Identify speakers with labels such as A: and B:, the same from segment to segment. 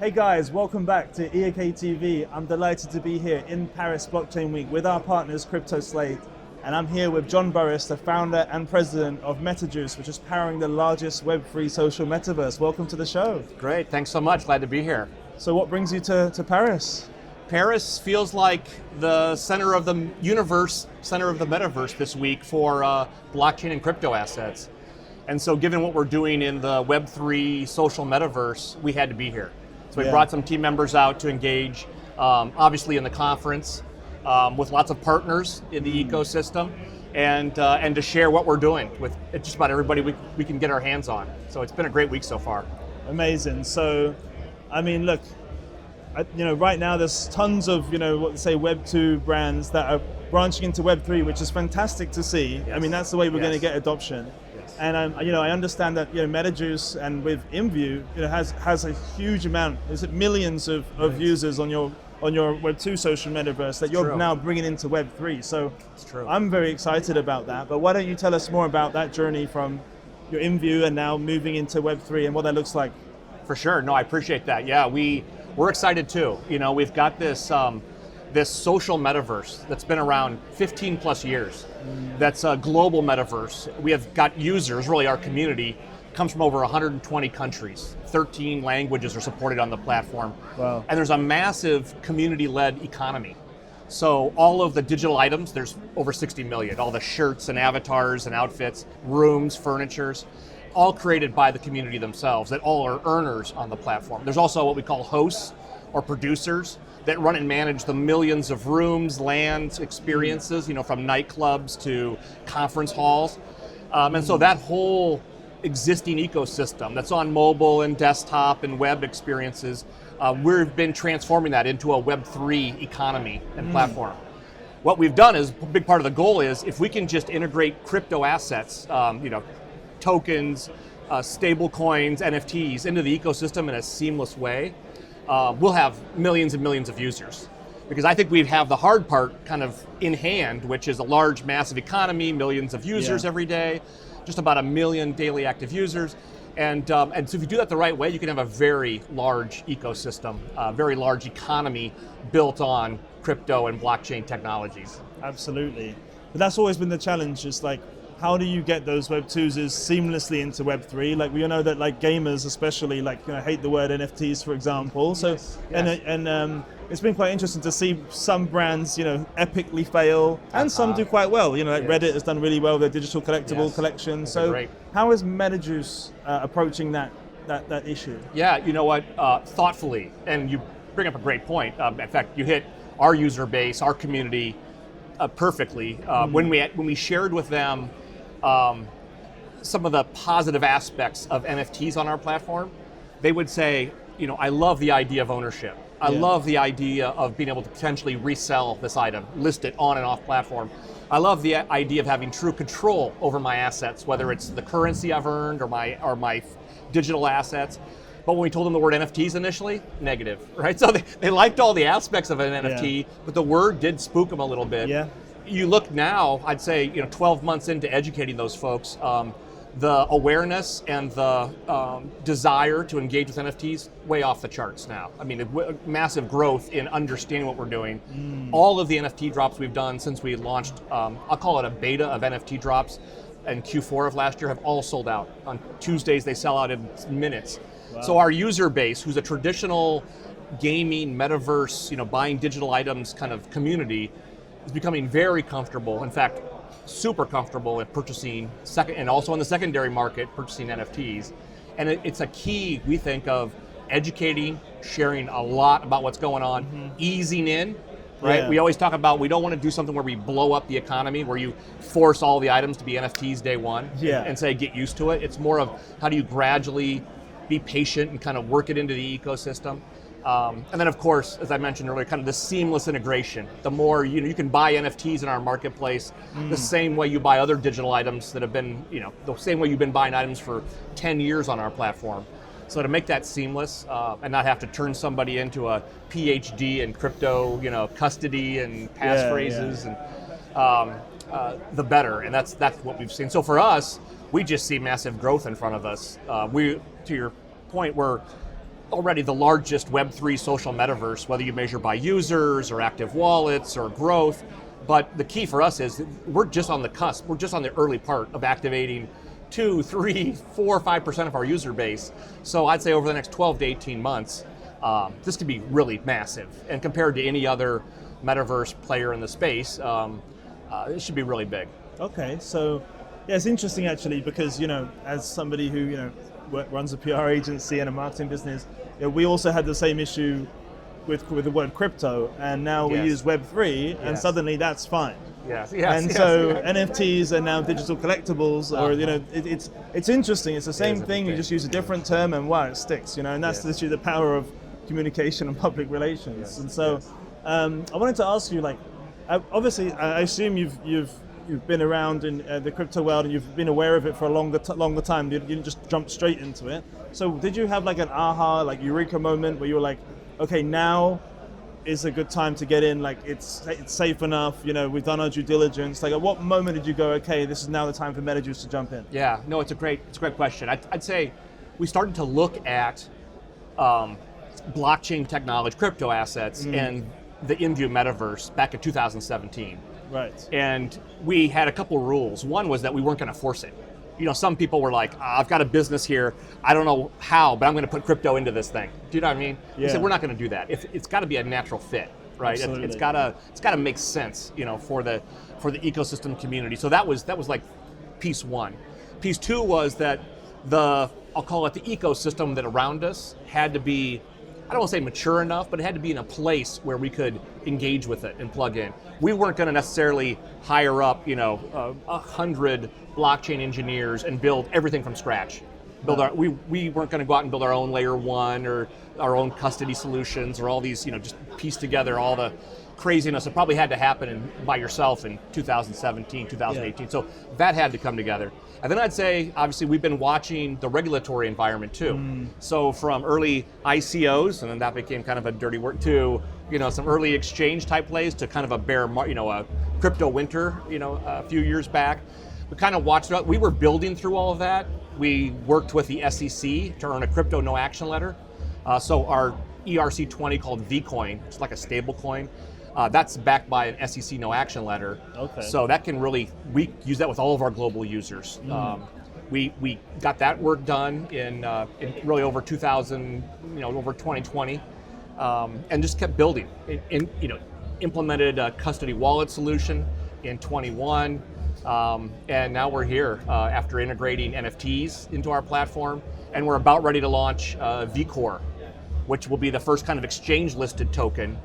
A: Hey guys, welcome back to EAK TV. I'm delighted to be here in Paris Blockchain Week with our partners Crypto Slate. And I'm here with John Burris, the founder and president of Metajuice, which is powering the largest Web3 social metaverse. Welcome to the show.
B: Great, thanks so much, glad to be here.
A: So what brings you to Paris?
B: Paris feels like the center of the universe, center of the metaverse this week for blockchain and crypto assets. And so given what we're doing in the Web3 social metaverse, we had to be here. So we brought some team members out to engage, obviously in the conference, with lots of partners in the ecosystem, and to share what we're doing with just about everybody we can get our hands on. So it's been a great week so far.
A: Amazing. So, I mean, look, right now there's tons of, Web 2 brands that are branching into Web 3, which is fantastic to see. Yes. I mean, that's the way we're going to get adoption. And I understand that Metajuice and with InView has a huge amount, millions of users on your Web 2 social metaverse that you're now bringing into Web 3. So I'm very excited about that. But why don't you tell us more about that journey from your InView and now moving into Web 3 and what that looks like?
B: For sure. No, I appreciate that. Yeah, we're excited too. We've got this this social metaverse that's been around 15 plus years. That's a global metaverse. We have got users, really our community, comes from over 120 countries. 13 languages are supported on the platform.
A: Wow.
B: And there's a massive community-led economy. So all of the digital items, there's over 60 million, all the shirts and avatars and outfits, rooms, furnitures, all created by the community themselves, that all are earners on the platform. There's also what we call hosts or producers that run and manage the millions of rooms, lands, experiences, from nightclubs to conference halls. And so that whole existing ecosystem that's on mobile and desktop and web experiences, we've been transforming that into a Web3 economy and platform. What we've done is, a big part of the goal is, if we can just integrate crypto assets, tokens, stable coins, NFTs into the ecosystem in a seamless way, we'll have millions and millions of users. Because I think we have the hard part kind of in hand, which is a large, massive economy, millions of users every day, just about 1 million daily active users. And so if you do that the right way, you can have a very large ecosystem, a very large economy built on crypto and blockchain technologies.
A: Absolutely. But that's always been the challenge, is like, how do you get those Web 2s seamlessly into Web 3? Like, we know that gamers especially hate the word NFTs, for example. So, and it's been quite interesting to see some brands, epically fail, and some do quite well. Reddit has done really well with their digital collectible collection. So, how is Metajuice approaching that issue?
B: Yeah, you know what? Thoughtfully, and you bring up a great point. In fact, you hit our user base, our community, perfectly. When we shared with them some of the positive aspects of NFTs on our platform, they would say, I love the idea of ownership. I love the idea of being able to potentially resell this item, list it on and off platform. I love the idea of having true control over my assets, whether it's the currency I've earned or my digital assets. But when we told them the word NFTs initially, negative, right? So they liked all the aspects of an NFT, but the word did spook them a little bit.
A: Yeah.
B: You look now, I'd say, 12 months into educating those folks, the awareness and the desire to engage with NFTs, way off the charts now. I mean, massive growth in understanding what we're doing. All of the NFT drops we've done since we launched, I'll call it a beta of NFT drops, in Q4 of last year, have all sold out. On Tuesdays, they sell out in minutes. Wow. So our user base, who's a traditional gaming, metaverse, buying digital items kind of community, is becoming very comfortable. In fact, super comfortable at purchasing and also in the secondary market, purchasing NFTs. And it's a key, we think, of educating, sharing a lot about what's going on, easing in, right? We always talk about, we don't want to do something where we blow up the economy, where you force all the items to be NFTs day one and say, get used to it. It's more of, how do you gradually be patient and kind of work it into the ecosystem. And then, of course, as I mentioned earlier, kind of the seamless integration. The more, you can buy NFTs in our marketplace the same way you buy other digital items that have been, the same way you've been buying items for 10 years on our platform. So to make that seamless and not have to turn somebody into a PhD in crypto, custody and passphrases, and the better. And that's what we've seen. So for us, we just see massive growth in front of us. To your point, we're already the largest Web3 social metaverse, whether you measure by users or active wallets or growth. But the key for us is we're just on the cusp. We're just on the early part of activating 2, 3, 4, 5% of our user base. So I'd say over the next 12 to 18 months, this could be really massive. And compared to any other metaverse player in the space, it should be really big.
A: Okay, so yeah, it's interesting actually because, you know, as somebody who, you know, runs a PR agency and a marketing business, you know, we also had the same issue with the word crypto, and now we use Web3, and suddenly that's fine.
B: Yes.
A: And so NFTs are now digital collectibles, or you know, it's interesting. It's the same thing. You just use a different term, and wow, it sticks. You know, and that's literally the power of communication and public relations. And so, I wanted to ask you, like, obviously, I assume you've been around in the crypto world, and you've been aware of it for a longer time. You didn't just jump straight into it. So, did you have like an aha, like eureka moment where you were like, okay, now is a good time to get in, like it's safe enough, you know, we've done our due diligence. Like, at what moment did you go, okay, this is now the time for Metajuice to jump in?
B: Yeah, no, it's a great question. I'd say we started to look at blockchain technology, crypto assets, and the in-view metaverse back in 2017.
A: Right.
B: And we had a couple rules. One was that we weren't going to force it. You know, some people were like, I've got a business here, I don't know how, but I'm going to put crypto into this thing. Do you know what I mean?
A: Yeah.
B: We said, we're not going to do that. It's got to be a natural fit, right? It's got to make sense, you know, for the ecosystem community. So that was like piece one. Piece two was that I'll call it the ecosystem that around us had to be, I don't want to say mature enough, but it had to be in a place where we could engage with it and plug in. We weren't going to necessarily hire up, you know, 100 blockchain engineers and build everything from scratch. We weren't going to go out and build our own layer one or our own custody solutions or all these, you know, just piece together all the craziness that probably had to happen by yourself in 2017, 2018. So that had to come together. And then I'd say, obviously, we've been watching the regulatory environment too. So from early ICOs, and then that became kind of a dirty word, to, you know, some early exchange type plays, to kind of a crypto winter, you know, a few years back. We kind of watched it. We were building through all of that. We worked with the SEC to earn a crypto no action letter. So our ERC20 called Vcoin, it's like a stable coin. That's backed by an SEC no action letter. Okay. So that can really, we use that with all of our global users. We got that work done in really over 2000, you know, over 2020, and just kept building. Implemented a custody wallet solution in 21. And now we're here after integrating NFTs into our platform, and we're about ready to launch vCore, which will be the first kind of exchange-listed token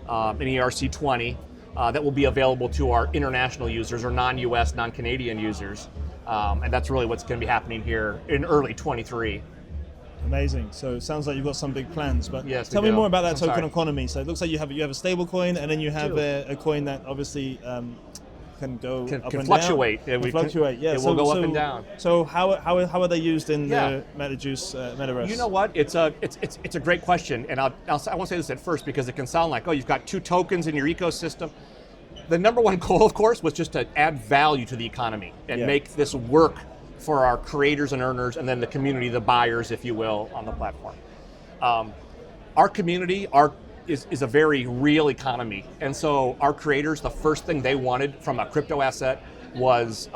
B: in ERC20 that will be available to our international users or non-US, non-Canadian users. And that's really what's going to be happening here in early 23.
A: Amazing. So it sounds like you've got some big plans, but
B: yes,
A: tell me more about that token economy. So it looks like you have a stable coin, and then you have a coin that obviously can go up and
B: fluctuate.
A: Down. Can fluctuate. Yeah,
B: it will go up and down.
A: So how are they used in the Metajuice Metaverse?
B: You know what? It's a great question, and I want to say this at first because it can sound like, oh, you've got two tokens in your ecosystem. The number one goal, of course, was just to add value to the economy and make this work for our creators and earners, and then the community, the buyers, if you will, on the platform. Our community, is a very real economy, and so our creators, the first thing they wanted from a crypto asset was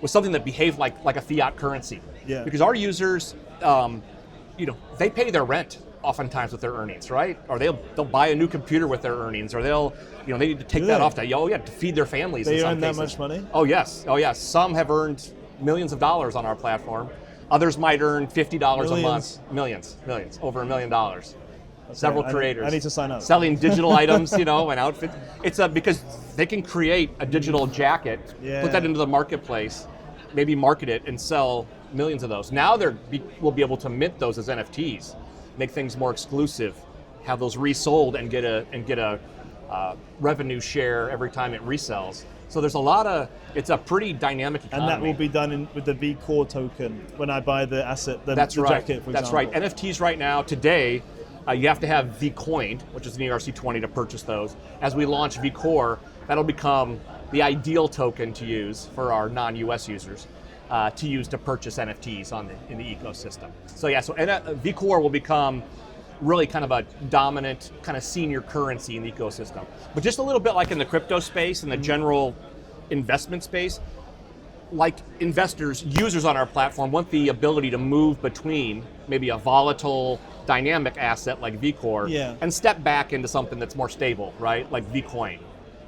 B: something that behaved like a fiat currency. Yeah. Because our users, they pay their rent oftentimes with their earnings, right? Or they'll buy a new computer with their earnings, or they need to take that off to feed their families.
A: They
B: in some
A: earn
B: cases.
A: That much money?
B: Oh yes. Some have earned millions of dollars on our platform. Others might earn $50 a month. Millions, over $1 million. Okay, several creators.
A: I need to sign up.
B: Selling digital items, and outfits. It's because they can create a digital jacket, put that into the marketplace, maybe market it and sell millions of those. Now we'll be able to mint those as NFTs, make things more exclusive, have those resold and get a revenue share every time it resells. So there's it's a pretty dynamic economy.
A: And that will be done with the vCore token when I buy the asset, the jacket, for example.
B: That's right. NFTs right now, today, you have to have vCoin, which is an ERC20 to purchase those. As we launch vCore, that'll become the ideal token to use for our non-US users to use to purchase NFTs in the ecosystem. So vCore will become really kind of a dominant kind of senior currency in the ecosystem. But just a little bit like in the crypto space and the general investment space, like investors, users on our platform want the ability to move between maybe a volatile, dynamic asset like Vcore and step back into something that's more stable, right? Like Vcoin.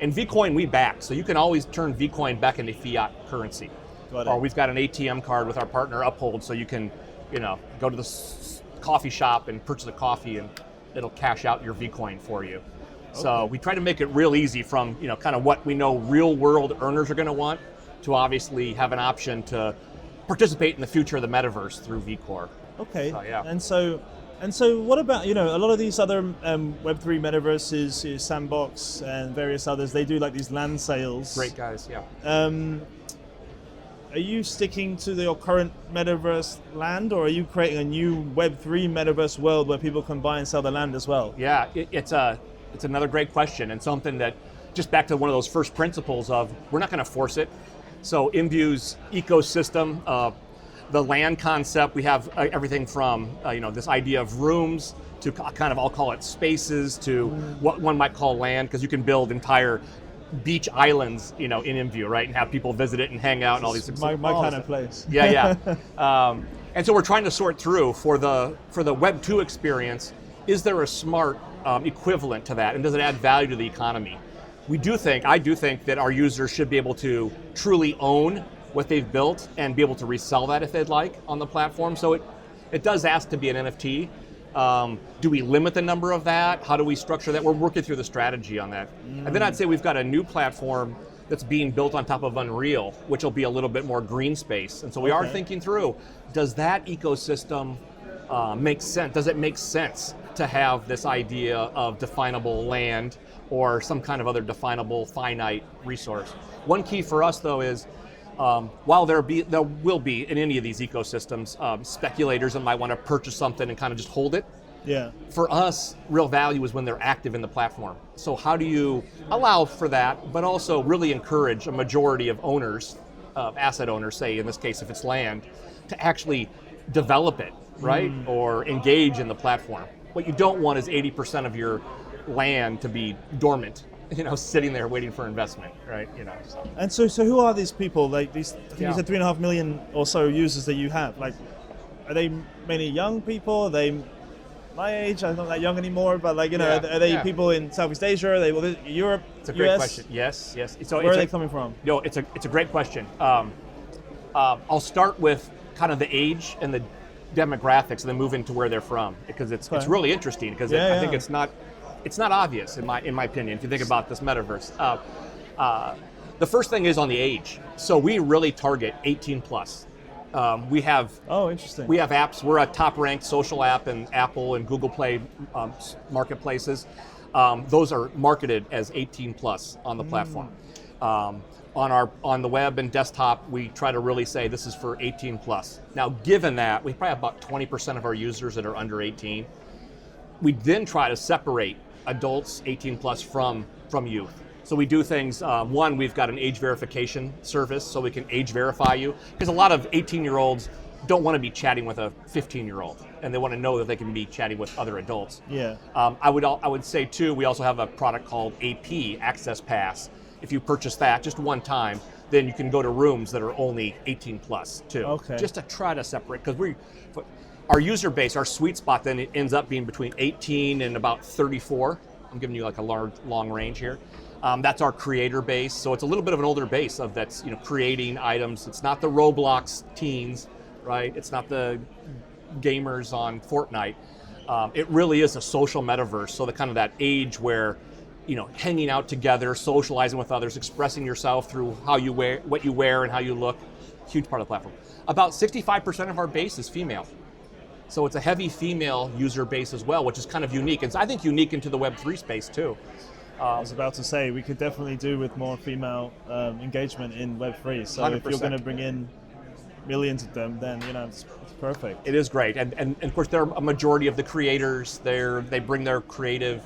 B: And Vcoin we back, so you can always turn Vcoin back into fiat currency. Or we've got an ATM card with our partner Uphold, so you can, go to the coffee shop and purchase a coffee and it'll cash out your Vcoin for you. So we try to make it real easy from, kind of what we know real world earners are going to want to obviously have an option to participate in the future of the metaverse through Vcore.
A: Okay.
B: So, yeah.
A: And so what about, a lot of these other Web3 metaverses, Sandbox and various others, they do like these land sales.
B: Great guys, yeah.
A: Are you sticking to your current metaverse land, or are you creating a new Web3 metaverse world where people can buy and sell the land as well?
B: Yeah, it's another great question, and something that, just back to one of those first principles of, we're not going to force it. So InView's ecosystem, the land concept, we have everything from this idea of rooms to kind of, I'll call it spaces, to what one might call land, because you can build entire beach islands, in InView, right, and have people visit it and hang out and all these things.
A: My kind of place.
B: Yeah. And so we're trying to sort through for the Web 2 experience. Is there a smart equivalent to that, and does it add value to the economy? I do think that our users should be able to truly own what they've built and be able to resell that if they'd like on the platform. So it does ask to be an NFT. Do we limit the number of that? How do we structure that? We're working through the strategy on that. And then I'd say we've got a new platform that's being built on top of Unreal, which will be a little bit more green space. And so we are thinking through, does that ecosystem make sense? Does it make sense to have this idea of definable land or some kind of other definable finite resource? One key for us though is, while there will be in any of these ecosystems speculators that might want to purchase something and kind of just hold it.
A: Yeah.
B: For us, real value is when they're active in the platform. So how do you allow for that, but also really encourage a majority of owners, asset owners, say in this case if it's land, to actually develop it, right? Or engage in the platform. What you don't want is 80% of your land to be dormant, sitting there waiting for investment, right? So.
A: And so who are these people? Like these, I think you said 3.5 million or so users that you have. Like, are they mainly young people? Are they my age? I'm not that young anymore, but are they people in Southeast Asia? Are they Europe?
B: It's a great
A: US?
B: question. Yes. So
A: where are they coming from?
B: No, it's a great question. I'll start with kind of the age and the demographics, and then move into where they're from, because it's really interesting. Because I think it's not obvious in my opinion. If you think about this metaverse, the first thing is on the age. So we really target 18 plus. We have
A: interesting.
B: We have apps. We're a top-ranked social app in Apple and Google Play marketplaces. Those are marketed as 18 plus on the platform. On the web and desktop, we try to really say this is for 18 plus. Now, given that, we probably have about 20% of our users that are under 18. We then try to separate adults 18 plus from youth. So we do things, one, we've got an age verification service, so we can age verify you, because a lot of 18-year-olds don't want to be chatting with a 15-year-old, and they want to know that they can be chatting with other adults.
A: Yeah.
B: I would say too, we also have a product called AP, Access Pass. If you purchase that just one time, then you can go to rooms that are only 18 plus too.
A: Okay.
B: Just to try to separate, because our user base, our sweet spot then it ends up being between 18 and about 34. I'm giving you like a long range here. That's our creator base, so it's a little bit of an older base of that's creating items. It's not the Roblox teens, right? It's not the gamers on Fortnite. It really is a social metaverse. So the kind of that age where hanging out together, socializing with others, expressing yourself through how you wear, what you wear, and how you look. Huge part of the platform. About 65% of our base is female. So it's a heavy female user base as well, which is kind of unique. And I think unique into the Web3 space too.
A: I was about to say, we could definitely do with more female engagement in Web3. So
B: 100%.
A: If you're going to bring in millions of them, then it's perfect.
B: It is great. And of course, they're a majority of the creators. They bring their creative,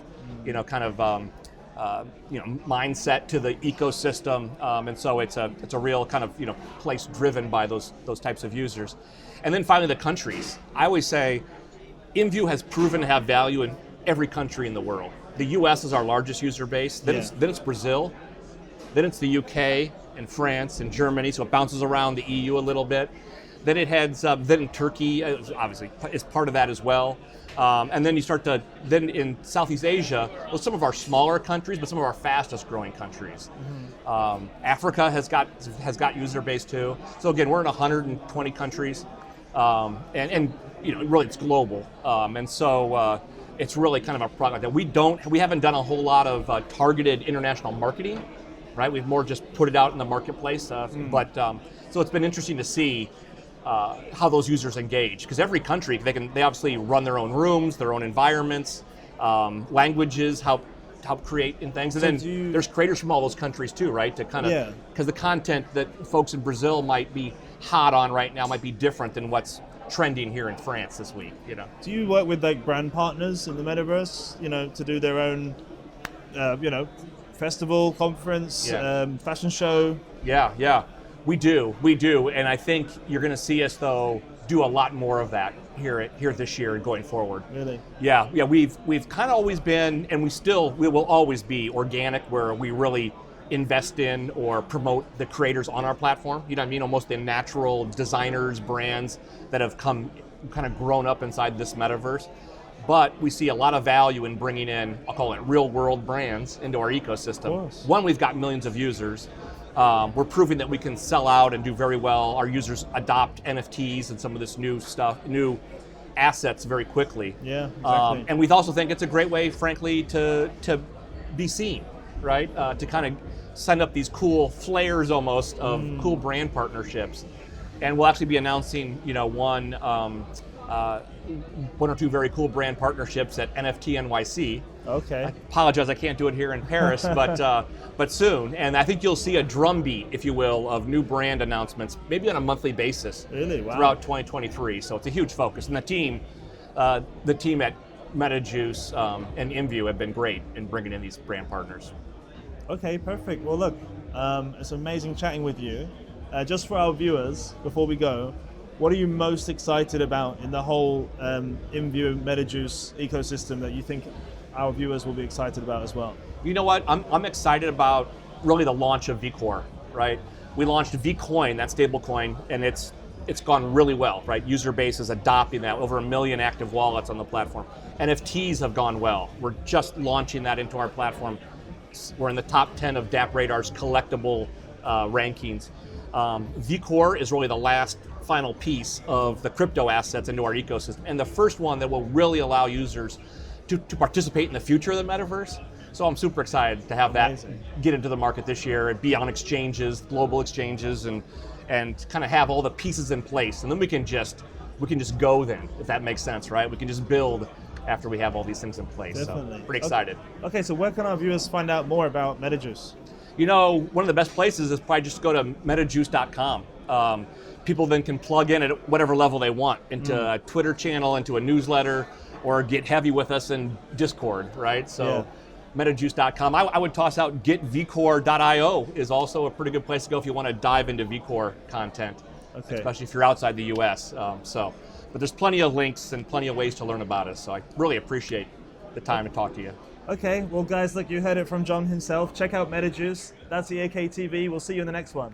B: mindset to the ecosystem. And so it's a real kind of, place driven by those types of users. And then finally, the countries. I always say, InView has proven to have value in every country in the world. The US is our largest user base, then it's Brazil, then it's the UK and France and Germany, so it bounces around the EU a little bit. Then it heads up, then Turkey obviously is part of that as well. And then then in Southeast Asia, well, some of our smaller countries, but some of our fastest growing countries. Africa has got user base too. So again, we're in 120 countries, and really it's global. And so it's really kind of a product that we haven't done a whole lot of targeted international marketing, right? We've more just put it out in the marketplace. But so it's been interesting to see how those users engage, because every country they obviously run their own rooms, their own environments, languages, help create and things, and then there's creators from all those countries too, right? To kind of because the content that folks in Brazil might be hot on right now might be different than what's trending here in France this week.
A: Do you work with like brand partners in the metaverse? To do their own, festival, conference, fashion show? Yeah.
B: We do, and I think you're going to see us though do a lot more of that here this year and going forward.
A: Really?
B: Yeah. We've kind of always been, and we will always be organic, where we really invest in or promote the creators on our platform. You know what I mean? Almost the natural designers, brands that have kind of grown up inside this metaverse. But we see a lot of value in bringing in, I'll call it real world brands into our ecosystem.
A: Of course.
B: One, we've got millions of users. We're proving that we can sell out and do very well. Our users adopt NFTs and some of this new stuff, new assets very quickly.
A: Yeah, exactly.
B: And we also think it's a great way, frankly, to be seen, right? To kind of send up these cool flares almost of cool brand partnerships. And we'll actually be announcing, one or two very cool brand partnerships at NFT NYC.
A: Okay.
B: I apologize, I can't do it here in Paris, but soon. And I think you'll see a drumbeat, if you will, of new brand announcements, maybe on a monthly basis.
A: Really? Wow.
B: Throughout 2023. So it's a huge focus. And the team at Metajuice and InView have been great in bringing in these brand partners. Okay,
A: perfect. Well, look, it's amazing chatting with you. Just for our viewers, before we go, what are you most excited about in the whole InView Metajuice ecosystem that you think our viewers will be excited about as well?
B: You know what? I'm excited about really the launch of vCore, right? We launched vCoin, that stable coin, and it's gone really well, right? User base is adopting that, over 1 million active wallets on the platform. NFTs have gone well. We're just launching that into our platform. We're in the top 10 of DApp Radar's collectible rankings. vCore is really the last final piece of the crypto assets into our ecosystem, and the first one that will really allow users to participate in the future of the metaverse. So I'm super excited to have that get into the market this year and be on exchanges, global exchanges, and kind of have all the pieces in place. And then we can just go then, if that makes sense, right? We can just build after we have all these things in place.
A: Definitely.
B: So pretty excited.
A: Okay, so where can our viewers find out more about Metajuice?
B: One of the best places is probably just go to metajuice.com. People then can plug in at whatever level they want, into a Twitter channel, into a newsletter, or get heavy with us in Discord, right? So metajuice.com. I would toss out getvcore.io is also a pretty good place to go if you want to dive into vCore content, especially if you're outside the US. But there's plenty of links and plenty of ways to learn about us. So I really appreciate the time to talk to you.
A: Okay, well guys, look, you heard it from John himself. Check out Metajuice. That's EAK TV. We'll see you in the next one.